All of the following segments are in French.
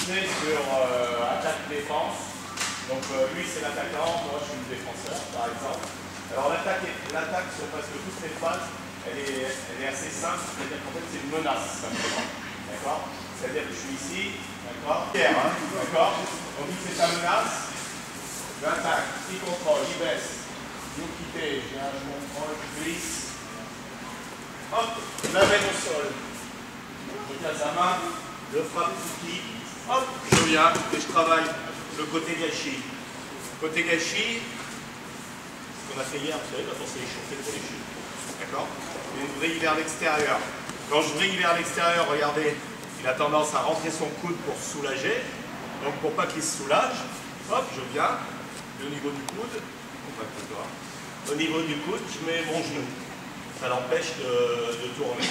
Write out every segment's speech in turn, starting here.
C'est sur attaque-défense. Donc lui c'est l'attaquant, moi je suis le défenseur par exemple. Alors l'attaque sur presque toutes les phases, elle est assez simple, c'est-à-dire qu'en fait c'est une menace simplement. D'accord? C'est-à-dire que je suis ici, d'accord? D'accord? On dit que c'est ta menace, j'attaque, il contrôle, il baisse, vous quittez, je contrôle, je glisse. Hop, je l'amène au sol. Je casse la main, je frappe Tsuki, hop, je viens et je travaille le côté gâchis. Côté gâchis, ce qu'on a fait hier, vous savez, quand on s'est échauffé pour les chutes. D'accord? Une vrille vers l'extérieur. Quand je vrille vers l'extérieur, regardez, il a tendance à rentrer son coude pour se soulager. Donc pour pas qu'il se soulage, hop, je viens, et au niveau du coude, au niveau du coude, je mets mon genou. Ça l'empêche de tourner.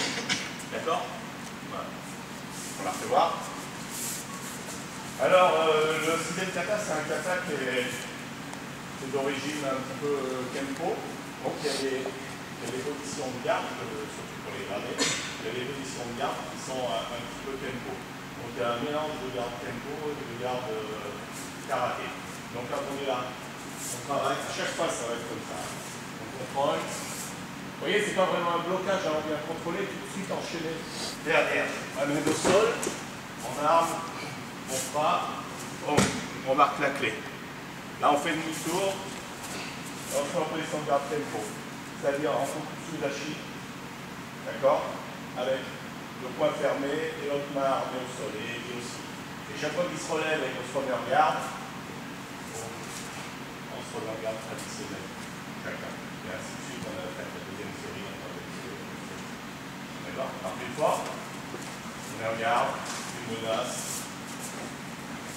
D'accord? Voilà. On va revoir. Alors, le système kata, c'est un kata qui est d'origine un petit peu Kenpo. Donc, il y a des positions de garde, surtout pour les gradés, il y a des positions de garde qui sont un petit peu Kenpo. Donc, il y a un mélange de garde Kenpo et de garde karaté. Donc, quand on est là, on travaille, à chaque fois, ça va être comme ça. On contrôle. Vous voyez, c'est pas vraiment un blocage, on vient contrôler, tout de suite enchaîner derrière. On met au sol, en arme. On frappe, on marque la clé. Là, on fait demi-tour, on fait en position de garde tempo. C'est-à-dire en coup sous la chine, d'accord? Avec le poing fermé et l'autre main armée au sol, et aussi. Et chaque fois qu'il se relève et qu'on se remet en garde, on se remet en garde traditionnelle. Chacun. Et ainsi de suite, on a fait la deuxième série. D'accord? Alors, une fois, on est en garde, une menace.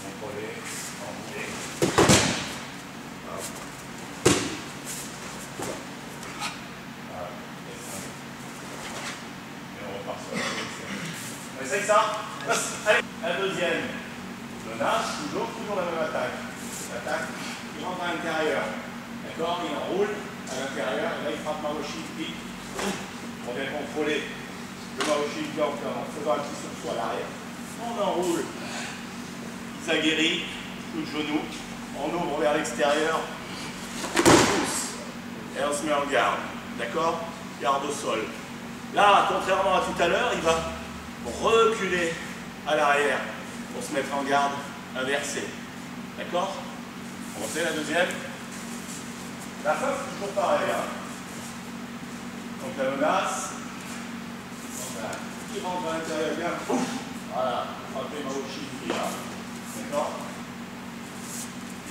Contrôler, enrouler. Voilà. Et on repart sur la sélection. On essaye ça? Allez, la deuxième. Menace, toujours la même attaque. L'attaque, il rentre à l'intérieur. D'accord? Il enroule à l'intérieur. Et là, il frappe Maoshi, il pique. On vient contrôler le Maoshi en faisant un petit sursaut à l'arrière. On enroule. Zagiri, coup de genou, on ouvre vers l'extérieur, on pousse et on se met en garde. D'accord? Garde au sol. Là, contrairement à tout à l'heure, il va reculer à l'arrière pour se mettre en garde inversée. D'accord? On fait la deuxième. La fin, c'est toujours pareil. Hein? Donc la menace. Qui rentre à l'intérieur bien. Voilà. Frappez Maoshi du là. D'accord?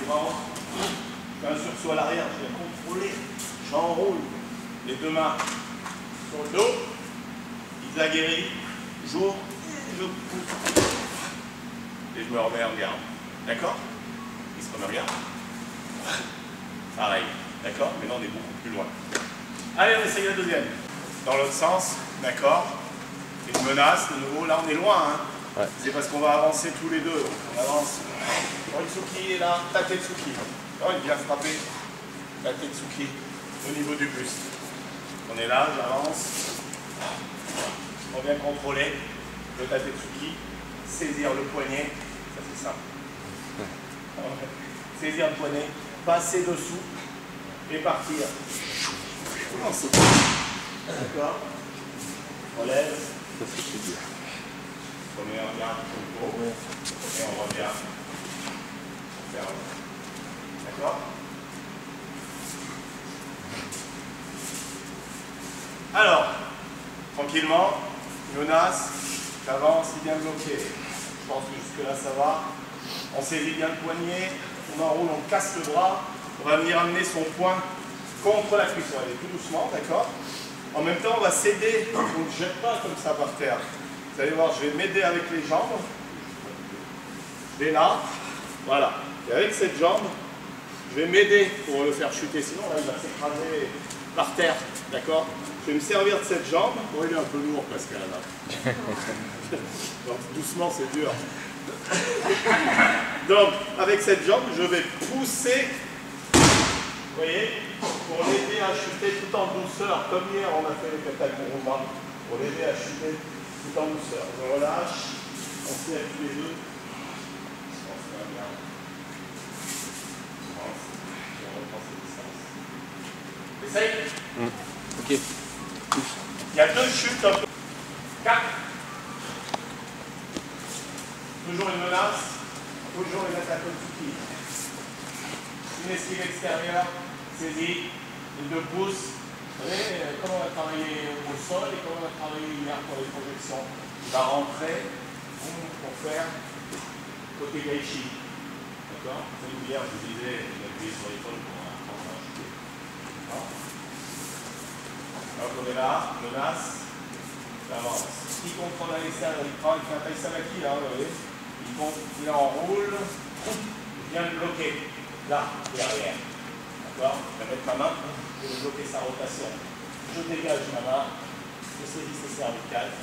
Il rentre, je fais un sursaut à l'arrière, je vais contrôler, j'enroule les deux mains sur le dos, il aguerrit, j'ouvre, je pousse, et je me remets en garde. D'accord? Il se remet en garde. Pareil, d'accord? Mais là on est beaucoup plus loin. Allez, on essaye la deuxième. Dans l'autre sens, d'accord? Une menace, de nouveau, là on est loin, hein? Ouais. C'est parce qu'on va avancer tous les deux. On avance. Moritsuki est là, Tatetsuki. Oh, il vient frapper Tatetsuki au niveau du buste. On est là, j'avance. On vient contrôler le Tatetsuki, saisir le poignet. Ça c'est simple. Saisir le poignet, passer dessous et partir. D'accord? On lève. Ça c'est dur. On met en garde tout le pot et on revient faire. D'accord? Alors, tranquillement, menace, j'avance, il vient bloquer. Je pense que jusque-là ça va. On saisit bien le poignet, on enroule, on casse le bras. On va venir amener son poing contre la cuisse. Allez, tout doucement, d'accord? En même temps, on va s'aider. On ne jette pas comme ça par terre. Vous allez voir, je vais m'aider avec les jambes. Je vais là, voilà. Et avec cette jambe, je vais m'aider pour le faire chuter. Sinon, là, il va s'écraser par terre. D'accord? Je vais me servir de cette jambe. Bon, il est un peu lourd, Pascal, là. Donc, doucement, c'est dur. Donc, avec cette jambe, je vais pousser. Vous voyez? Pour l'aider à chuter tout en douceur. Comme hier, on a fait les katakuruma. Pour l'aider à chuter tout en douceur. Je relâche, on se lève tous les deux, Essaye. Ok. Il y a 2 chutes. 4. Toujours une menace. Toujours une attaque au-dessus. Une esquive extérieure. Saisie. Les 2 pouces. Vous savez comment on a travaillé au sol et comment on a travaillé hier pour les projections. Il va rentrer pour faire côté gaishi. D'accord? Hier, je vous disais, il a appuyé sur l'épaule pour apprendre à chuter. Donc on est là, menace, j'avance. Il contrôle à l'extérieur, il prend, il fait un taïsamaki là, vous voyez. Il enroule, il vient de bloquer, là, derrière. D'accord? Je vais mettre ma main, je vais bloquer sa rotation. Je dégage ma main, je saisis ses cervicales,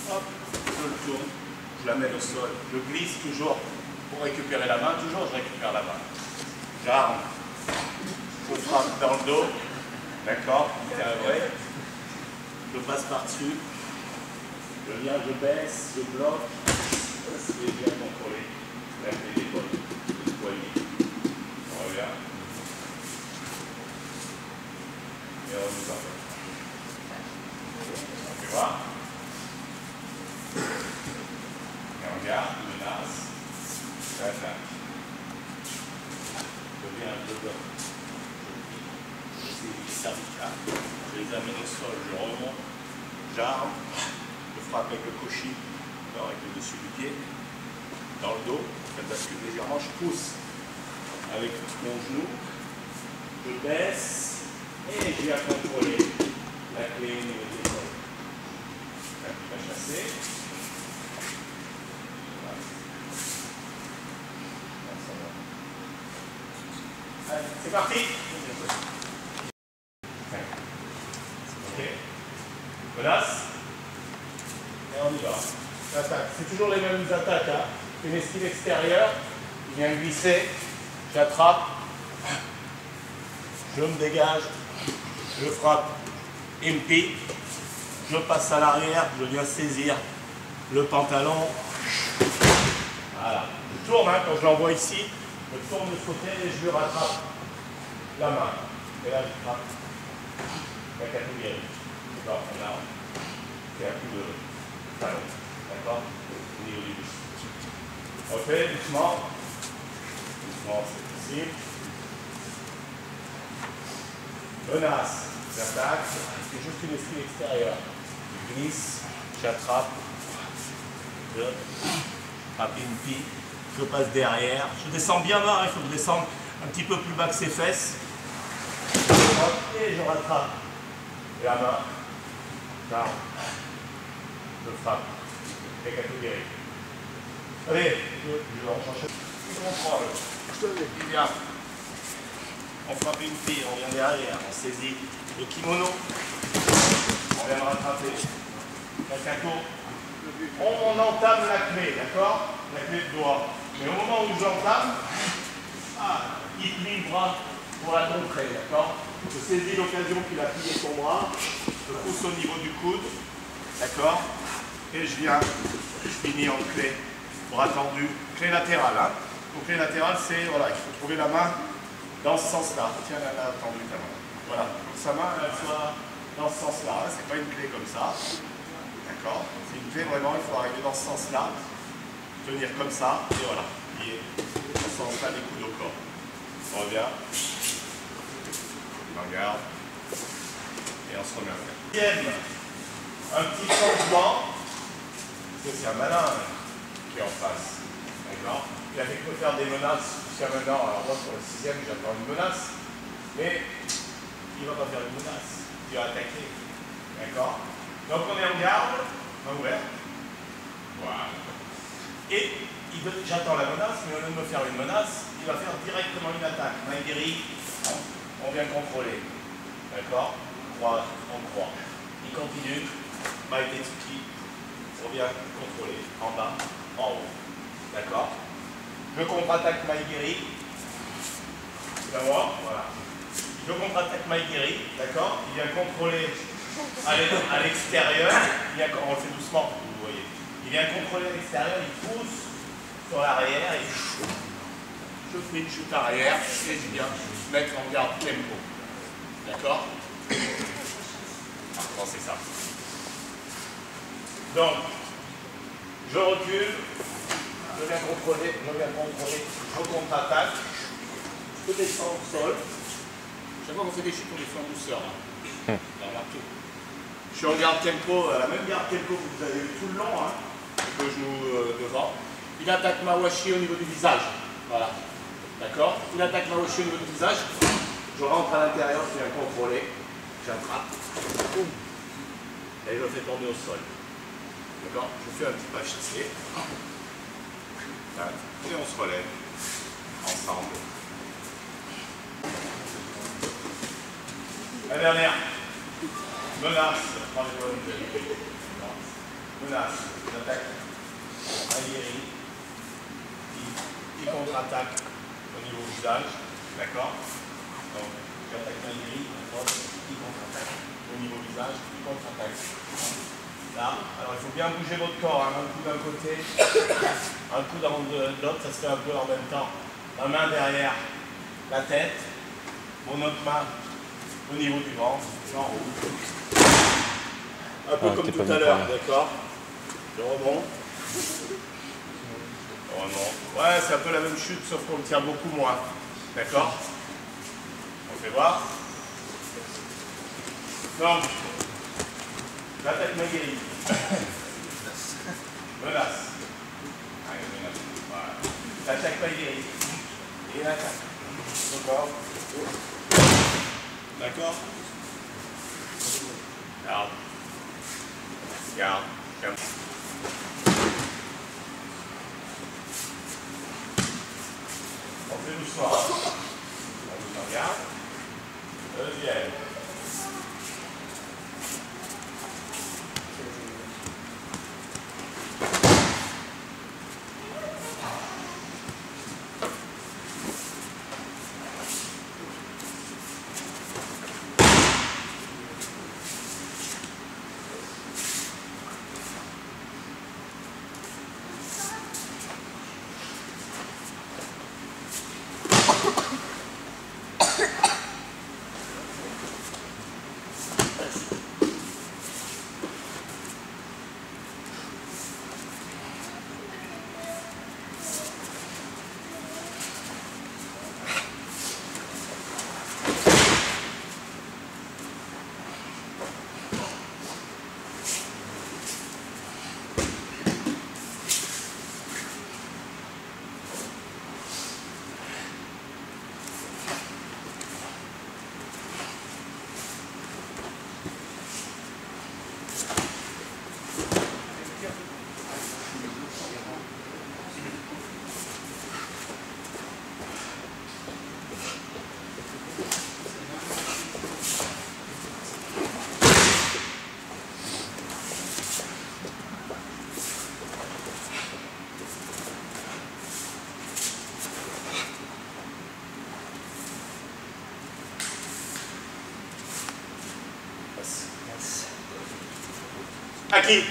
hop, je le tourne, je la mets au sol, je glisse toujours pour récupérer la main, toujours je récupère la main. J'arme, je frappe dans le dos, d'accord? C'est vrai. Je passe par-dessus, je viens, je baisse, je bloque, et je viens contrôler la clé d'épaule, le poignet. On revient. Et on nous en fait. Tu vois? Et on regarde, menace, j'attaque. Je viens, je bloque. Je saisis les cervicales. Je les amène au sol, je remonte, j'arme, je frappe avec le koshi, avec le dessus du pied, dans le dos, je bascule légèrement, je pousse avec mon genou, je baisse et je viens contrôler la clé au niveau des épaules. La clé va chasser. Allez, c'est parti. Menace. Et on y va. Attaque. C'est toujours les mêmes attaques. Hein. Une esquive extérieure. Il vient glisser. J'attrape. Je me dégage. Je frappe. Impi. Je passe à l'arrière. Je viens saisir le pantalon. Voilà. Je tourne. Hein, quand je l'envoie ici, je tourne de ce côté et je lui rattrape la main. Et là, je frappe la catégorie. D'accord, on a fait un coup de talon, d'accord, au niveau du buste. On fait doucement, doucement c'est possible. Menace, j'attaque, c'est juste une esquive extérieure. Je glisse, j'attrape, je frappe une pile, je passe derrière, je descends bien bas, il faut que je descende un petit peu plus bas que ses fesses. Et je rattrape la main. J'arme, je frappe, et catégorie. Allez, je vais en chercher. On prend le. Bien. On frappe une fille, on vient derrière, on saisit le kimono, on vient de rattraper. La caco. On entame la clé, d'accord? La clé de doigt. Mais au moment où j'entame, il plie le bras pour la contrer, d'accord? Je saisis l'occasion qu'il a plié son bras. Je pousse au niveau du coude, d'accord? Et je viens, je finis en clé, bras tendu, clé latérale. Hein? Donc clé latérale, c'est, voilà, il faut trouver la main dans ce sens-là. Tiens, elle a tendu ta main. Voilà, pour que sa main, elle soit dans ce sens-là. C'est pas une clé comme ça, d'accord? C'est une clé vraiment, il faut arriver dans ce sens-là, tenir comme ça, et voilà, plier dans ce sens-là des coudes au corps. On revient, on regarde, et on se remet à faire. Deuxième, un petit changement, parce que c'est un malin qui est en face, d'accord? Il avait que faire des menaces jusqu'à maintenant, alors moi pour le sixième j'attends une menace, mais il ne va pas faire une menace, il va attaquer, d'accord? Donc on est en garde, main ouverte, voilà. Et j'attends la menace, mais au lieu de me faire une menace, il va faire directement une attaque. Maigiri, on vient contrôler, d'accord? Croix, on croit. Il continue, Maïtetsuki, on vient contrôler, en bas, en haut, d'accord? Je contre-attaque Maigiri, c'est à moi, voilà. Je contre-attaque Maigiri, d'accord? Il vient contrôler à l'extérieur, on le fait doucement, vous voyez. Il vient contrôler à l'extérieur, il pousse sur l'arrière, je fais une chute arrière et je viens mettre en garde tempo. D'accord? Bon, c'est ça. Donc, je recule, je viens contrôler, je contre-attaque, je descends au sol. Chaque fois qu'on fait des chutes, on les fait en douceur. Hein. Remarquez. Je suis en garde tempo, la même garde tempo que vous avez eu tout le long, hein, avec le genou devant. Il attaque Mawashi au niveau du visage. Voilà. D'accord? Il attaque Mawashi au niveau du visage. Je rentre à l'intérieur, je viens contrôler. J'attrape. Et je le fais tomber au sol. D'accord? Je fais un petit pas chassé. Et on se relève. Ensemble. La dernière. Menace. Menace. J'attaque. Aguerri. Qui contre-attaque au niveau du visage. D'accord? Donc, j'attaque Aguerri. Qui contre-attaque au niveau du visage. Qui contre-attaque. Là. Alors, il faut bien bouger votre corps. Hein. Un coup d'un côté, un coup dans l'autre. Ça se fait un peu en même temps. La main derrière la tête. Mon autre main au niveau du ventre. En haut. Un peu comme tout à l'heure, d'accord? Je remonte. Ouais, c'est un peu la même chute, sauf qu'on le tient beaucoup moins. D'accord? On fait voir. Donc, j'attaque Maguerri. Menace. Voilà. J'attaque Maguerri. Et l'attaque. D'accord? D'accord? Garde. Garde. Garde. On fait doucement. On vous regarde. Deuxième. À qui?